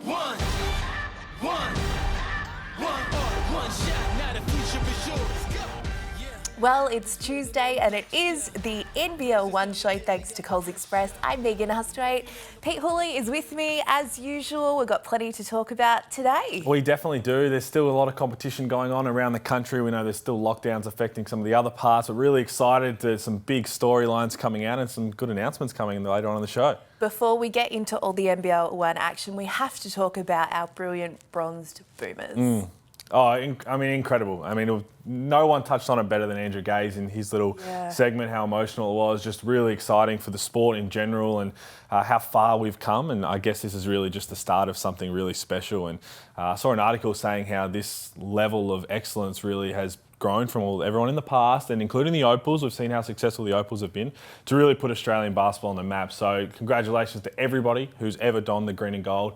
One, one, one shot, now the future is yours. Go. Well, it's Tuesday and it is the NBL1 show thanks to Coles Express. I'm Megan Hustwaite. Pete Hooley is with me as usual. We've got plenty to talk about today. We definitely do. There's still a lot of competition going on around the country. We know there's still lockdowns affecting some of the other parts. We're really excited. There's some big storylines coming out and some good announcements coming later on in the show. Before we get into all the NBL1 action, we have to talk about our brilliant bronzed boomers. Oh, I mean, incredible. I mean, no one touched on it better than Andrew Gaze in his little segment, how emotional it was. Just really exciting for the sport in general and how far we've come. And I guess this is really just the start of something really special. And I saw an article saying how this level of excellence really has grown from everyone in the past, and including the Opals. We've seen how successful the Opals have been to really put Australian basketball on the map. So congratulations to everybody who's ever donned the green and gold.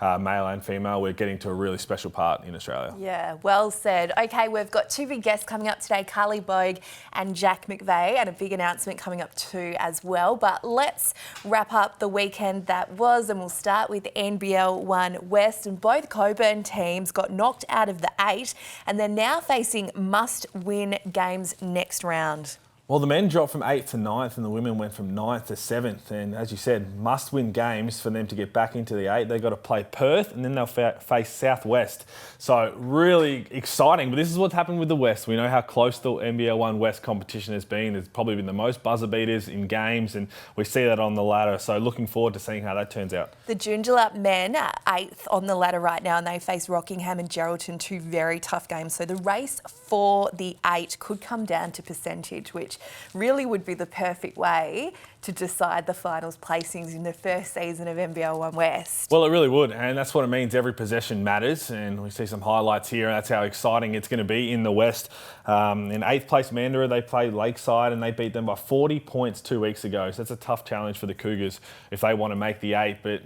Male and female, we're getting to a really special part in Australia. Yeah, well said. Okay, we've got two big guests coming up today, Carley, Vogue and Jack McVeigh, and a big announcement coming up too as well. But let's wrap up the weekend that was, and we'll start with NBL1 West. And both Coburn teams got knocked out of the 8, and they're now facing must-win games next round. Well, the men dropped from 8th to 9th and the women went from 9th to 7th. And as you said, must-win games for them to get back into the 8. They've got to play Perth and then they'll face Southwest. So really exciting. But this is what's happened with the West. We know how close the NBL1 West competition has been. There's probably been the most buzzer beaters in games and we see that on the ladder. So looking forward to seeing how that turns out. The Joondalup men are 8th on the ladder right now and they face Rockingham and Geraldton, two very tough games. So the race for the 8 could come down to percentage, which really would be the perfect way to decide the finals placings in the first season of NBL1 West. Well, it really would, and that's what it means. Every possession matters, and we see some highlights here, and that's how exciting it's going to be in the West. In 8th place Mandurah, they played Lakeside, and they beat them by 40 points 2 weeks ago. So that's a tough challenge for the Cougars if they want to make the 8, but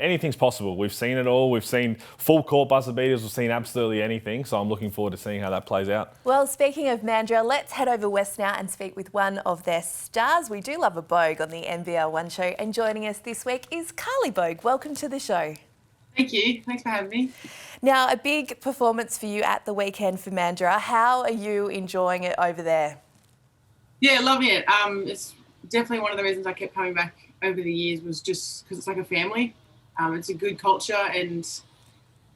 anything's possible. We've seen it all. We've seen full court buzzer beaters. We've seen absolutely anything, so I'm looking forward to seeing how that plays out. Well, speaking of Mandurah, let's head over west now and speak with one of their stars. We do love a Vogue on the NBL1 show, and joining us this week is Carley Vogue. Welcome to the show. Thank you. Thanks for having me. Now, a big performance for you at the weekend for Mandurah. How are you enjoying it over there? Yeah, loving it. It's definitely one of the reasons I kept coming back over the years was just because it's like a family. It's a good culture, and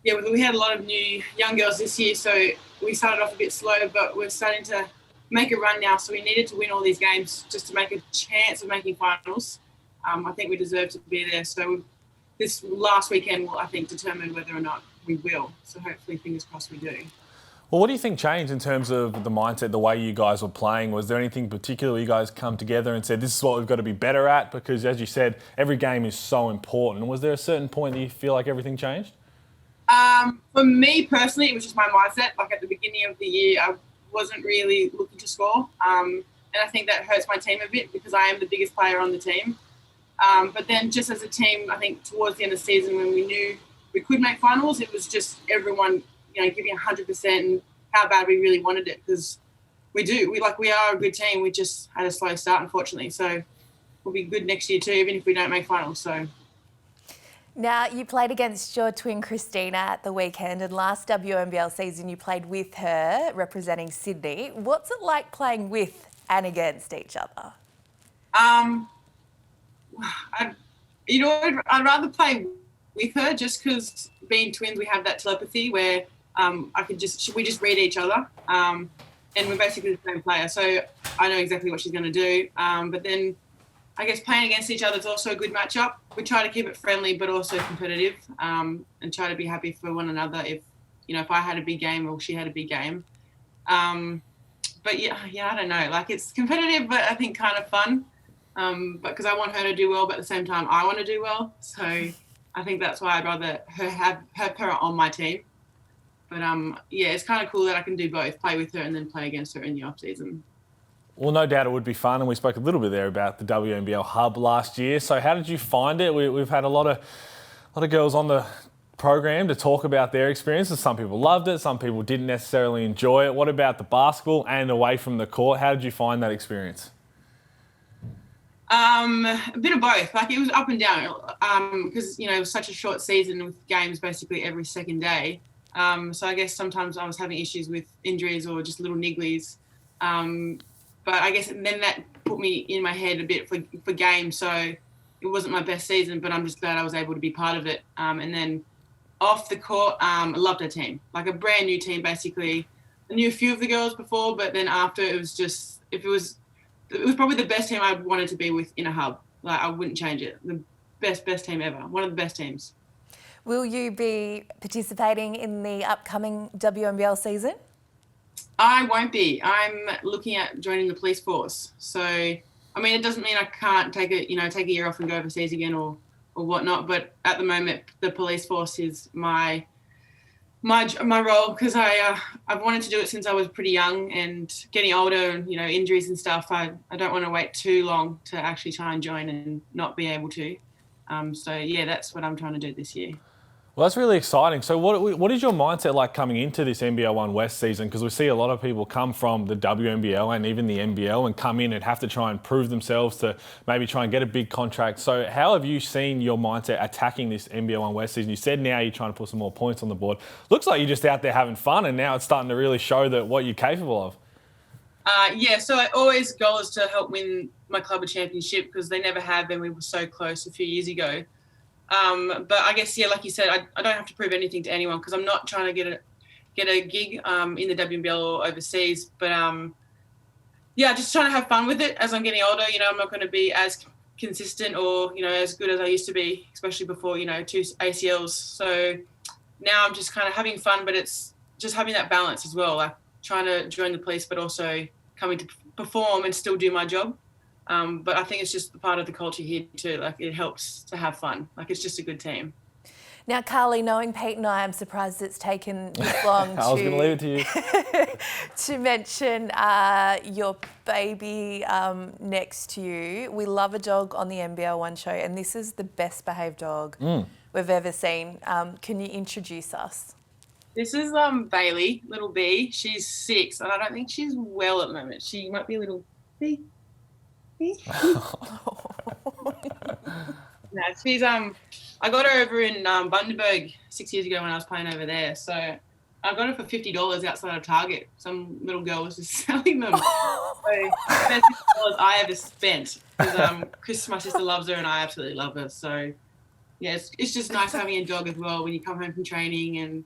yeah, we had a lot of new young girls this year, so we started off a bit slow, but we're starting to make a run now, so we needed to win all these games just to make a chance of making finals. I think we deserve to be there. So this last weekend will, I think, determine whether or not we will. So hopefully, fingers crossed, we do. Well, what do you think changed in terms of the mindset, the way you guys were playing? Was there anything particular you guys come together and said, this is what we've got to be better at? Because as you said, every game is so important. Was there a certain point that you feel like everything changed? For me personally, it was just my mindset. Like at the beginning of the year, I wasn't really looking to score. And I think that hurts my team a bit because I am the biggest player on the team. But then just as a team, I think towards the end of the season when we knew we could make finals, it was just everyone, giving 100% and how bad we really wanted it, because we do. We are a good team. We just had a slow start, unfortunately. So we'll be good next year too, even if we don't make finals. So. Now, you played against your twin Christina at the weekend, and last WNBL season you played with her representing Sydney. What's it like playing with and against each other? I'd rather play with her just because being twins, we have that telepathy where we just read each other, and we're basically the same player. So I know exactly what she's going to do. But then I guess playing against each other is also a good matchup. We try to keep it friendly but also competitive, and try to be happy for one another if I had a big game or she had a big game. But yeah, I don't know. Like, it's competitive, but I think kind of fun. But because I want her to do well, but at the same time I want to do well. So I think that's why I'd rather have her on my team. But yeah, it's kind of cool that I can do both, play with her and then play against her in the off season. Well, no doubt it would be fun, and we spoke a little bit there about the WNBL hub last year. So how did you find it? We've had a lot of girls on the program to talk about their experiences. Some people loved it, some people didn't necessarily enjoy it. What about the basketball and away from the court? How did you find that experience? A bit of both. Like, it was up and down because, you know, it was such a short season with games basically every second day. So I guess sometimes I was having issues with injuries or just little nigglies. But I guess then that put me in my head a bit for games. So it wasn't my best season, but I'm just glad I was able to be part of it. And then off the court, I loved our team. Like, a brand new team, basically. I knew a few of the girls before, but then after it was just, it was probably the best team I wanted to be with in a hub. Like, I wouldn't change it. The best team ever. One of the best teams. Will you be participating in the upcoming WNBL season? I won't be. I'm looking at joining the police force. So, I mean, it doesn't mean I can't take a year off and go overseas again or whatnot. But at the moment, the police force is my role, because I've wanted to do it since I was pretty young, and getting older and, you know, injuries and stuff, I don't want to wait too long to actually try and join and not be able to. So yeah, that's what I'm trying to do this year. Well, that's really exciting. So what is your mindset like coming into this NBL1 West season? Because we see a lot of people come from the WNBL and even the NBL and come in and have to try and prove themselves to maybe try and get a big contract. So how have you seen your mindset attacking this NBL1 West season? You said now you're trying to put some more points on the board. Looks like you're just out there having fun, and now it's starting to really show that what you're capable of. Yeah, so I always goal is to help win my club a championship, because they never have, and we were so close a few years ago. But I guess, yeah, like you said, I don't have to prove anything to anyone, because I'm not trying to get a gig in the WNBL or overseas. But yeah, just trying to have fun with it as I'm getting older. You know, I'm not going to be as consistent or, you know, as good as I used to be, especially before, you know, 2 ACLs. So now I'm just kind of having fun, but it's just having that balance as well, like trying to join the police, but also coming to perform and still do my job. But I think it's just part of the culture here too. Like, it helps to have fun. Like, it's just a good team. Now, Carley, knowing Pete and I, I'm surprised it's taken this long I was going to leave it to you. to mention your baby next to you. We love a dog on the NBL1 show, and this is the best behaved dog we've ever seen. Can you introduce us? This is Bailey, little B. She's 6, and I don't think she's well at the moment. She might be a little B. No, she's I got her over in Bundaberg 6 years ago when I was playing over there. So I got her for $50 outside of Target. Some little girl was just selling them. So that's $50 I ever spent, because Chris, my sister, loves her, and I absolutely love her. So yeah, it's just nice having a dog as well when you come home from training and,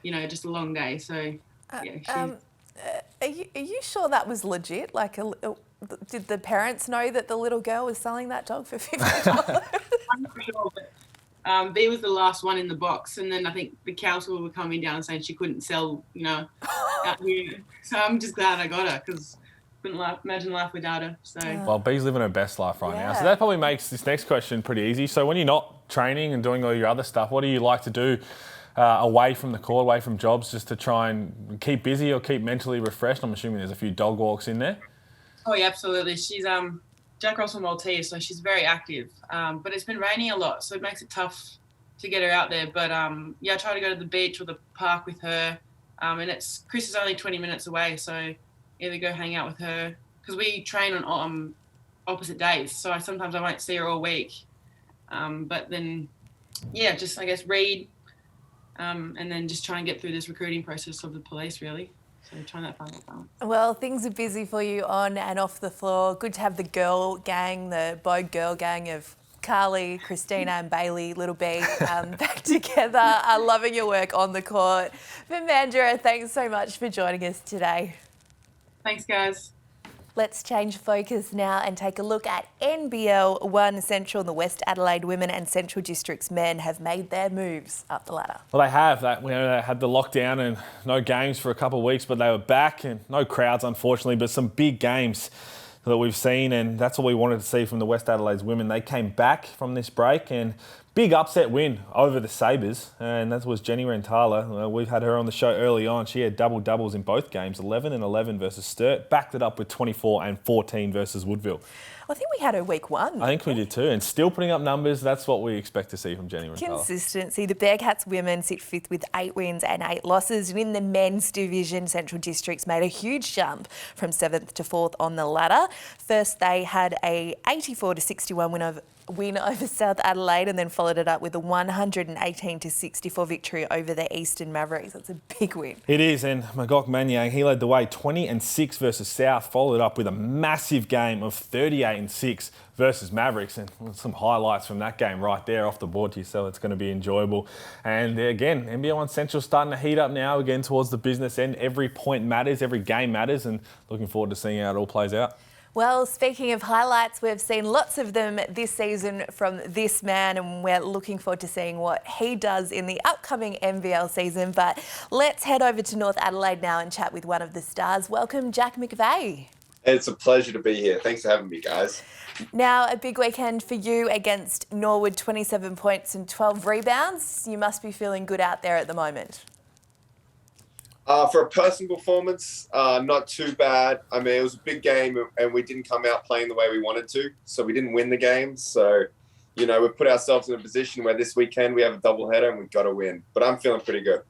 you know, just a long day. So yeah. Are you sure that was legit? Like, did the parents know that the little girl was selling that dog for $50? I'm not sure, but B was the last one in the box, and then I think the council were coming down and saying she couldn't sell, you know, out here. So I'm just glad I got her, because couldn't imagine life without her. So Well, Bee's living her best life right now. So that probably makes this next question pretty easy. So when you're not training and doing all your other stuff, what do you like to do away from the court, away from jobs, just to try and keep busy or keep mentally refreshed? I'm assuming there's a few dog walks in there. Oh yeah, absolutely. She's Jack Russell Maltese, so she's very active. But it's been raining a lot, so it makes it tough to get her out there. But yeah, I try to go to the beach or the park with her. And Chris is only 20 minutes away, so either go hang out with her, because we train on opposite days. So sometimes I won't see her all week. But then, yeah, just I guess read, and then just try and get through this recruiting process of the police, really. So trying that balance. Well, things are busy for you on and off the floor. Good to have the girl gang, the Vogue girl gang of Carley, Christina and Bailey, little B, back together. Loving your work on the court. But Mandra, thanks so much for joining us today. Thanks, guys. Let's change focus now and take a look at NBL1 Central. The West Adelaide women and Central Districts men have made their moves up the ladder. Well, they have. They had the lockdown and no games for a couple of weeks, but they were back, and no crowds, unfortunately, but some big games that we've seen, and that's what we wanted to see from the West Adelaide's women. They came back from this break and big upset win over the Sabres, and that was Jenny Rentala. We've had her on the show early on. She had double-doubles in both games, 11 and 11 versus Sturt, backed it up with 24 and 14 versus Woodville. I think we had her week 1. I think we did too, and still putting up numbers. That's what we expect to see from Jenny Rentala. Consistency. The Bearcats women sit 5th with 8 wins and 8 losses. And in the men's division, Central Districts made a huge jump from 7th to 4th on the ladder. First, they had a 84-61 win over South Adelaide, and then followed it up with a 118-64 victory over the Eastern Mavericks. That's a big win. It is, and Magok Manyang, he led the way 20-6 versus South, followed up with a massive game of 38-6 versus Mavericks, and some highlights from that game right there off the board to you, so it's going to be enjoyable. And again, NBL1 Central starting to heat up now again towards the business end. Every point matters, every game matters, and looking forward to seeing how it all plays out. Well, speaking of highlights, we've seen lots of them this season from this man, and we're looking forward to seeing what he does in the upcoming NBL season. But let's head over to North Adelaide now and chat with one of the stars. Welcome, Jack McVeigh. It's a pleasure to be here. Thanks for having me, guys. Now, a big weekend for you against Norwood, 27 points and 12 rebounds. You must be feeling good out there at the moment. For a personal performance, not too bad. I mean, it was a big game and we didn't come out playing the way we wanted to, so we didn't win the game. So, you know, we've put ourselves in a position where this weekend we have a doubleheader and we've got to win. But I'm feeling pretty good.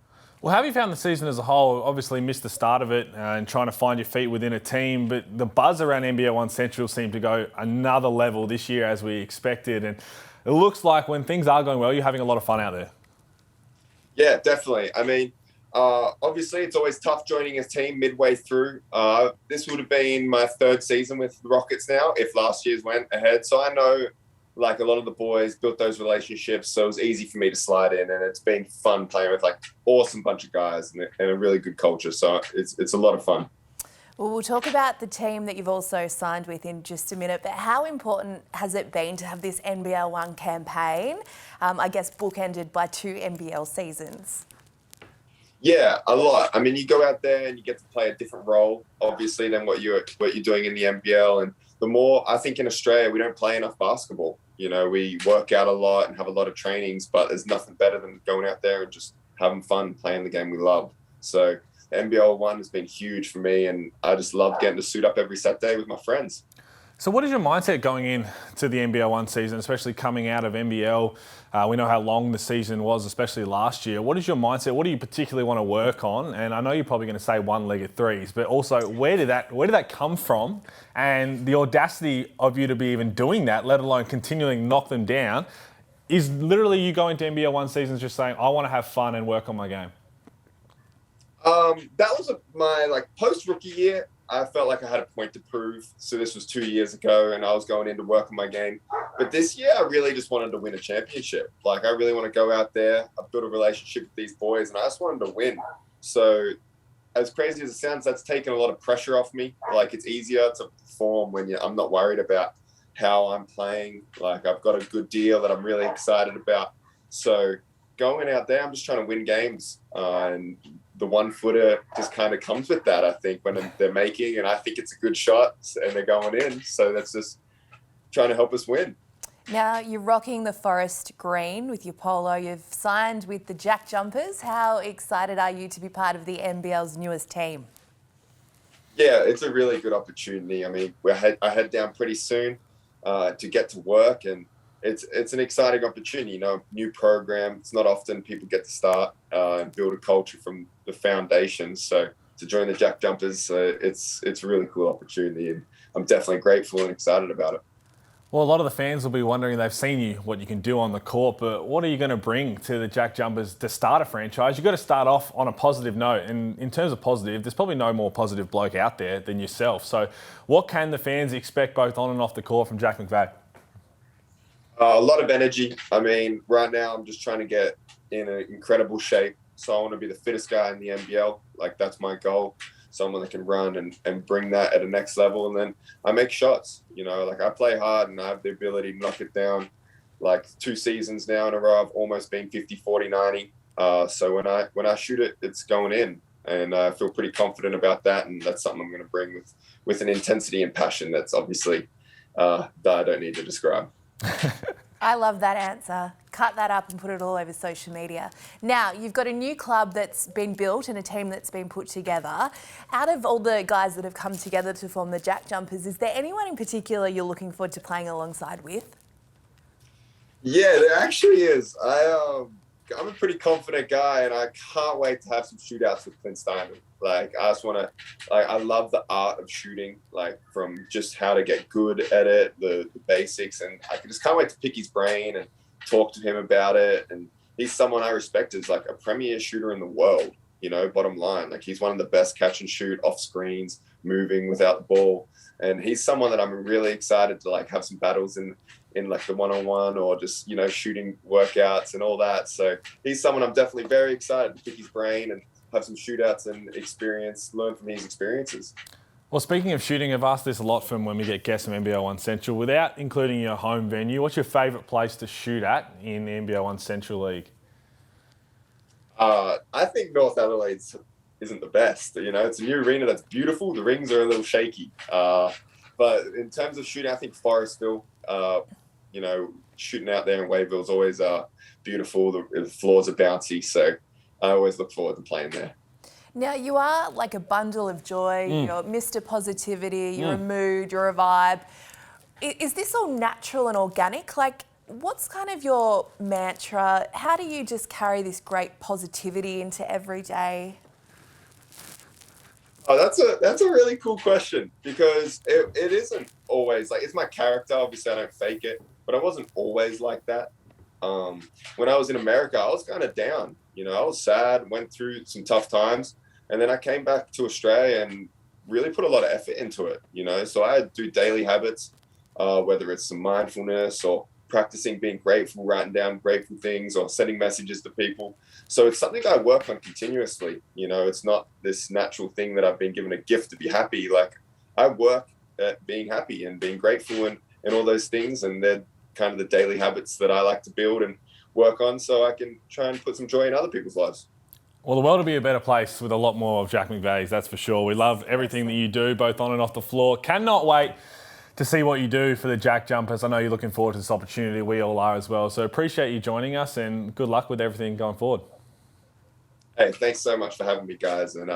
Well, how have you found the season as a whole? Obviously missed the start of it and trying to find your feet within a team, but the buzz around NBL1 Central seemed to go another level this year as we expected. And it looks like when things are going well, you're having a lot of fun out there. Yeah, definitely. I mean, obviously it's always tough joining a team midway through. This would have been my 3rd season with the Rockets now, if last year's went ahead. So I know like a lot of the boys built those relationships, so it was easy for me to slide in, and it's been fun playing with like awesome bunch of guys and a really good culture. So it's a lot of fun. Well, we'll talk about the team that you've also signed with in just a minute, but how important has it been to have this NBL1 campaign, I guess bookended by 2 NBL seasons? Yeah, a lot. I mean, you go out there and you get to play a different role, obviously, than what you're doing in the NBL. And the more, I think in Australia, we don't play enough basketball. You know, we work out a lot and have a lot of trainings, but there's nothing better than going out there and just having fun, playing the game we love. So NBL1 has been huge for me, and I just love getting to suit up every Saturday with my friends. So what is your mindset going in to the NBL1 season, especially coming out of NBL? We know how long the season was, especially last year. What is your mindset? What do you particularly want to work on? And I know you're probably going to say one-legged threes, but also where did that come from? And the audacity of you to be even doing that, let alone continuing to knock them down, is literally you going to NBL1 seasons just saying, I want to have fun and work on my game? That was my post-rookie year. I felt like I had a point to prove. So this was 2 years ago and I was going in to work on my game. But this year I really just wanted to win a championship. Like I really want to go out there. I've built a relationship with these boys and I just wanted to win. So as crazy as it sounds, that's taken a lot of pressure off me. Like it's easier to perform when I'm not worried about how I'm playing. Like I've got a good deal that I'm really excited about. So going out there, I'm just trying to win games. And the 1-footer just kind of comes with that, I think, when they're making, and I think it's a good shot and they're going in. So that's just trying to help us win. Now, you're rocking the forest green with your polo. You've signed with the Jack Jumpers. How excited are you to be part of the NBL's newest team? Yeah, it's a really good opportunity. I mean, I head down pretty soon to get to work, and it's an exciting opportunity, you know, new program. It's not often people get to start and build a culture from the foundation. So to join the Jack Jumpers, it's a really cool opportunity, and I'm definitely grateful and excited about it. Well, a lot of the fans will be wondering, they've seen you, what you can do on the court, but what are you going to bring to the Jack Jumpers to start a franchise? You've got to start off on a positive note. And in terms of positive, there's probably no more positive bloke out there than yourself. So what can the fans expect both on and off the court from Jack McVeigh? A lot of energy. I mean, right now I'm just trying to get in an incredible shape. So I want to be the fittest guy in the NBL. Like that's my goal. Someone that can run and bring that at a next level. And then I make shots, you know, like I play hard and I have the ability to knock it down. Like 2 seasons now in a row, I've almost been 50, 40, 90. So when I shoot it, it's going in, and I feel pretty confident about that. And that's something I'm going to bring with an intensity and passion that's obviously that I don't need to describe. I love that answer. Cut that up and put it all over social media. Now, you've got a new club that's been built and a team that's been put together. Out of all the guys that have come together to form the Jack Jumpers, is there anyone in particular you're looking forward to playing alongside with? Yeah, there actually is. I'm a pretty confident guy, and I can't wait to have some shootouts with Clint Steinman. Like, I just want to, I love the art of shooting, like from just how to get good at it, the basics, and I just can't wait to pick his brain and talk to him about it. And he's someone I respect as like a premier shooter in the world, you know, bottom line. Like, he's one of the best catch and shoot off screens, moving without the ball. And he's someone that I'm really excited to like have some battles in like the one-on-one or just, you know, shooting workouts and all that. So he's someone I'm definitely very excited to pick his brain and have some shootouts and learn from his experiences. Well, speaking of shooting, I've asked this a lot from when we get guests from NBL1 Central. Without including your home venue, what's your favourite place to shoot at in the NBL1 Central League? I think North Adelaide isn't the best. You know, it's a new arena that's beautiful. The rings are a little shaky. But in terms of shooting, I think Forestville, you know, shooting out there in Wayville is always beautiful. The floors are bouncy, so I always look forward to playing there. Now, you are like a bundle of joy. You're Mr. Positivity, you're a mood, you're a vibe. Is this all natural and organic? Like, what's kind of your mantra? How do you just carry this great positivity into every day? Oh, that's a really cool question, because it isn't always like, it's my character. Obviously, I don't fake it, but I wasn't always like that. When I was in America, I was kind of down. You know, I was sad, went through some tough times, and then I came back to Australia and really put a lot of effort into it. You know, so I do daily habits, whether it's some mindfulness or practicing being grateful, writing down grateful things or sending messages to people. So it's something I work on continuously. You know, it's not this natural thing that I've been given a gift to be happy. Like, I work at being happy and being grateful and all those things. And they're kind of the daily habits that I like to build and work on so I can try and put some joy in other people's lives. Well, the world will be a better place with a lot more of Jack McVeigh's, that's for sure. We love everything that you do, both on and off the floor. Cannot wait to see what you do for the Jack Jumpers. I know you're looking forward to this opportunity. We all are as well. So appreciate you joining us and good luck with everything going forward. Hey, thanks so much for having me, guys. And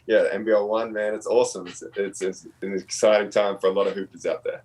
yeah, NBL1, man, it's awesome. It's an exciting time for a lot of hoopers out there.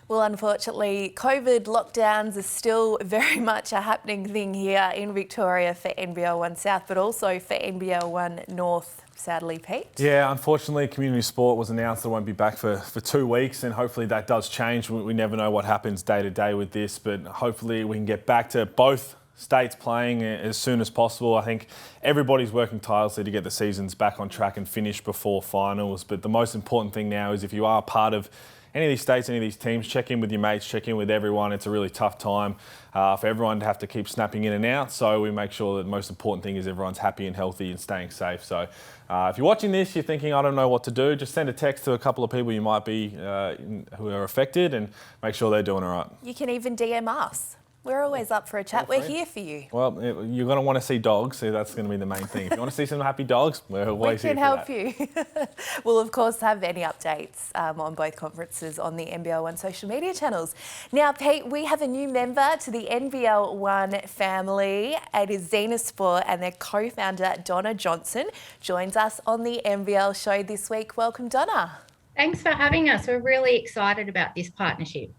Well, unfortunately, COVID lockdowns are still very much a happening thing here in Victoria for NBL1 South, but also for NBL1 North, sadly, Pete. Yeah, unfortunately, community sport was announced that it won't be back for 2 weeks, and hopefully that does change. We never know what happens day to day with this, but hopefully we can get back to both states playing as soon as possible. I think everybody's working tirelessly to get the seasons back on track and finish before finals, but the most important thing now is if you are part of any of these states, any of these teams, check in with your mates, check in with everyone. It's a really tough time for everyone to have to keep snapping in and out. So we make sure that the most important thing is everyone's happy and healthy and staying safe. So if you're watching this, you're thinking, I don't know what to do, just send a text to a couple of people you might be who are affected and make sure they're doing all right. You can even DM us. We're always up for a chat. We're here for you. Well, you're going to want to see dogs, so that's going to be the main thing. If you want to see some happy dogs, we're always here for that. We can help you. We'll, of course, have any updates on both conferences on the NBL1 social media channels. Now, Pete, we have a new member to the NBL1 family. It is Zena Sport, and their co-founder, Donna Johnson, joins us on the NBL show this week. Welcome, Donna. Thanks for having us. We're really excited about this partnership.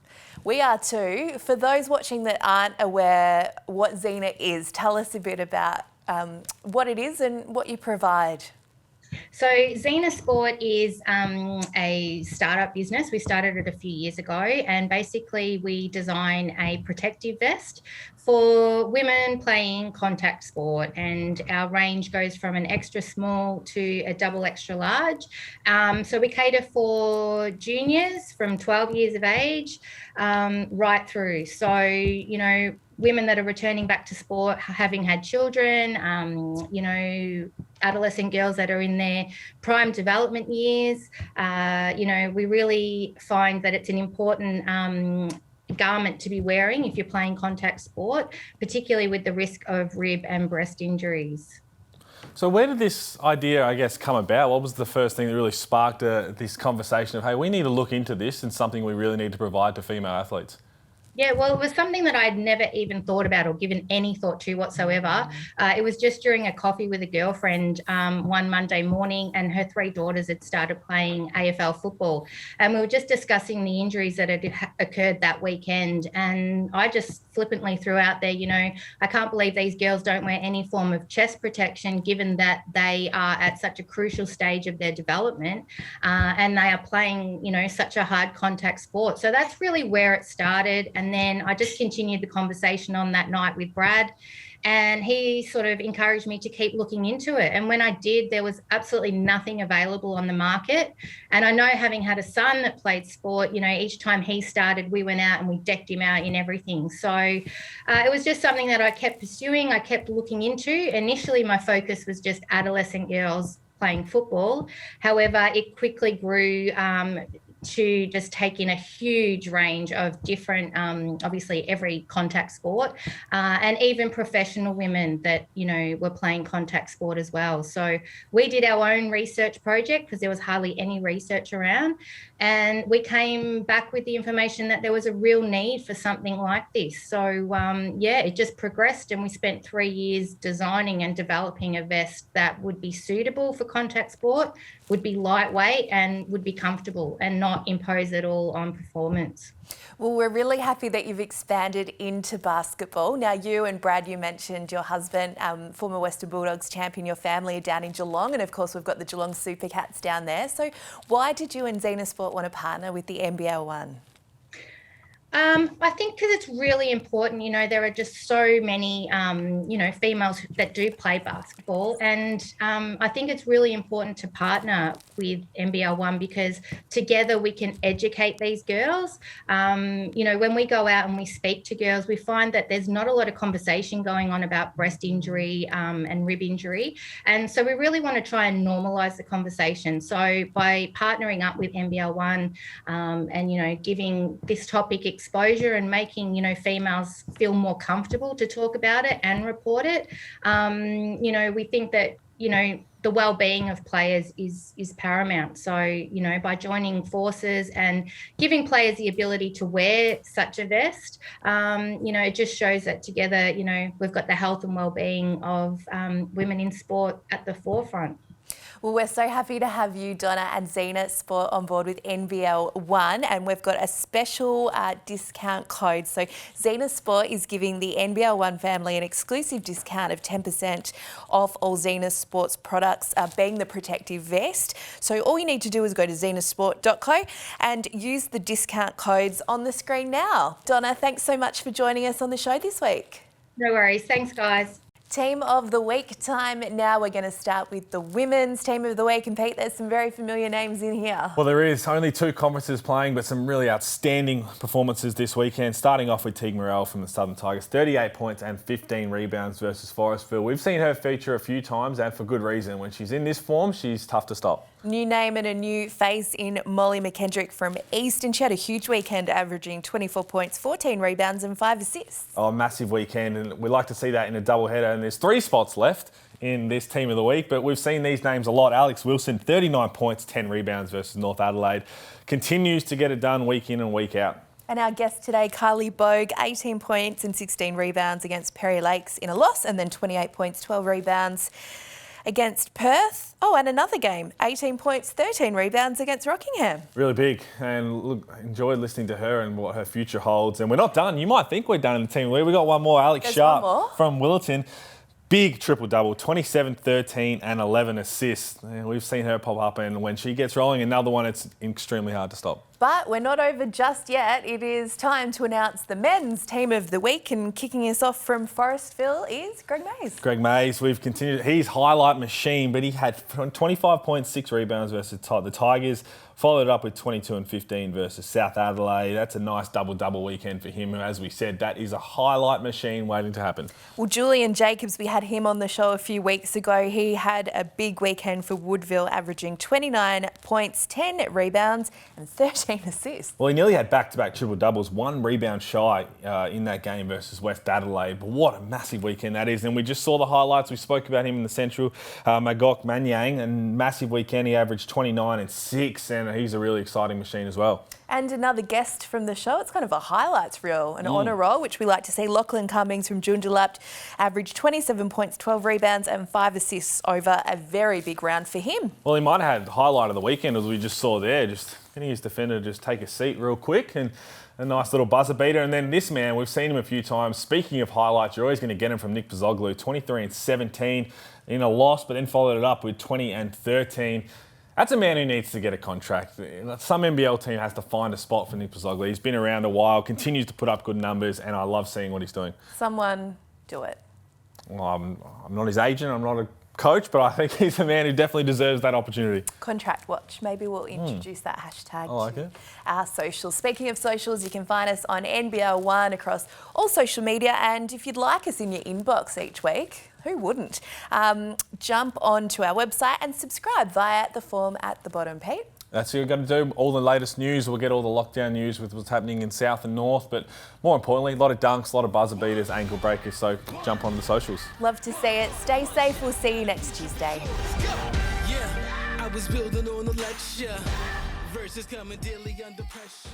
We are too. For those watching that aren't aware what Zena is, tell us a bit about what it is and what you provide. So Zena Sport is a startup business. We started it a few years ago, and basically we design a protective vest for women playing contact sport, and our range goes from an extra small to a double extra large. So we cater for juniors from 12 years of age right through. So, you know, women that are returning back to sport, having had children, you know, adolescent girls that are in their prime development years. You know, we really find that it's an important garment to be wearing if you're playing contact sport, particularly with the risk of rib and breast injuries. So where did this idea, I guess, come about? What was the first thing that really sparked this conversation of, hey, we need to look into this and something we really need to provide to female athletes? Yeah, well, it was something that I'd never even thought about or given any thought to whatsoever. It was just during a coffee with a girlfriend one Monday morning, and her 3 daughters had started playing AFL football. And we were just discussing the injuries that had occurred that weekend. And I just flippantly threw out there, I can't believe these girls don't wear any form of chest protection, given that they are at such a crucial stage of their development and they are playing, such a hard contact sport. So that's really where it started. And then I just continued the conversation on that night with Brad, and he sort of encouraged me to keep looking into it. And when I did, there was absolutely nothing available on the market. And I know, having had a son that played sport, each time he started, we went out and we decked him out in everything. So it was just something that I kept pursuing, I kept looking into. Initially, my focus was just adolescent girls playing football. However, it quickly grew to just take in a huge range of different, obviously every contact sport, and even professional women that, were playing contact sport as well. So we did our own research project because there was hardly any research around. And we came back with the information that there was a real need for something like this. So, it just progressed, and we spent 3 years designing and developing a vest that would be suitable for contact sport, would be lightweight, and would be comfortable and not impose at all on performance. Well, we're really happy that you've expanded into basketball. Now, you and Brad, you mentioned your husband, former Western Bulldogs champion, your family are down in Geelong, and of course we've got the Geelong Super Cats down there. So why did you and Zena Sport want to partner with the NBL1? I think because it's really important, there are just so many, females that do play basketball. And I think it's really important to partner with NBL1 because together we can educate these girls. When we go out and we speak to girls, we find that there's not a lot of conversation going on about breast injury and rib injury. And so we really want to try and normalise the conversation. So by partnering up with NBL1 and, giving this topic exposure and making, females feel more comfortable to talk about it and report it, we think that, the well-being of players is paramount. So, by joining forces and giving players the ability to wear such a vest, it just shows that together, we've got the health and well-being of women in sport at the forefront. Well, we're so happy to have you, Donna, and Zena Sport on board with NBL1, and we've got a special discount code. So Zena Sport is giving the NBL1 family an exclusive discount of 10% off all Zena Sport's products, being the protective vest. So all you need to do is go to zenasport.co and use the discount codes on the screen now. Donna, thanks so much for joining us on the show this week. No worries. Thanks, guys. Team of the week time now. We're going to start with the women's team of the week. And Pete, there's some very familiar names in here. Well, there is only 2 conferences playing, but some really outstanding performances this weekend. Starting off with Teague Morrell from the Southern Tigers, 38 points and 15 rebounds versus Forestville. We've seen her feature a few times, and for good reason. When she's in this form, she's tough to stop. New name and a new face in Molly McKendrick from Easton. She had a huge weekend, averaging 24 points, 14 rebounds and 5 assists. Oh, massive weekend, and we'd like to see that in a doubleheader. And there's 3 spots left in this team of the week, but we've seen these names a lot. Alex Wilson, 39 points, 10 rebounds versus North Adelaide. Continues to get it done week in and week out. And our guest today, Carley Vogue, 18 points and 16 rebounds against Perry Lakes in a loss, and then 28 points, 12 rebounds against Perth. Oh, and another game, 18 points, 13 rebounds against Rockingham. Really big, and look, enjoyed listening to her and what her future holds. And we're not done. You might think we're done in the team. We've got one more. Alex Sharp from Willerton. Big triple-double, 27, 13 and 11 assists. And we've seen her pop up, and when she gets rolling, another one, it's extremely hard to stop. But we're not over just yet. It is time to announce the men's team of the week, and kicking us off from Forestville is Greg Mays. Greg Mays, we've continued. He's highlight machine, but he had 25 points, 6 rebounds versus the Tigers. Followed up with 22 and 15 versus South Adelaide. That's a nice double-double weekend for him. As we said, that is a highlight machine waiting to happen. Well, Julian Jacobs, we had him on the show a few weeks ago. He had a big weekend for Woodville, averaging 29 points, 10 rebounds and 13 13 assists. Well, he nearly had back-to-back triple-doubles, 1 rebound shy in that game versus West Adelaide. But what a massive weekend that is. And we just saw the highlights. We spoke about him in the Central, Magok Manyang, and massive weekend. He averaged 29 and 6, and he's a really exciting machine as well. And another guest from the show. It's kind of a highlights reel, an honour roll, which we like to see. Lachlan Cummings from Joondalup averaged 27 points, 12 rebounds and 5 assists over a very big round for him. Well, he might have had the highlight of the weekend, as we just saw there. Just getting his defender to just take a seat real quick, and a nice little buzzer beater. And then this man, we've seen him a few times. Speaking of highlights, you're always going to get him from Nick Pozzoglu, 23 and 17 in a loss, but then followed it up with 20 and 13. That's a man who needs to get a contract. Some NBL team has to find a spot for Nick Pozzoglu. He's been around a while, continues to put up good numbers, and I love seeing what he's doing. Someone do it. Well, I'm not his agent, I'm not a coach, but I think he's a man who definitely deserves that opportunity. Contract watch. Maybe we'll introduce that hashtag to our socials. Speaking of socials, you can find us on NBL1 across all social media. And if you'd like us in your inbox each week, who wouldn't? Jump onto our website and subscribe via the form at the bottom, Pete. That's what you're going to do. All the latest news. We'll get all the lockdown news with what's happening in South and North. But more importantly, a lot of dunks, a lot of buzzer beaters, ankle breakers. So jump on the socials. Love to see it. Stay safe. We'll see you next Tuesday. Yeah, I was building on a lecture. Verses coming daily under pressure.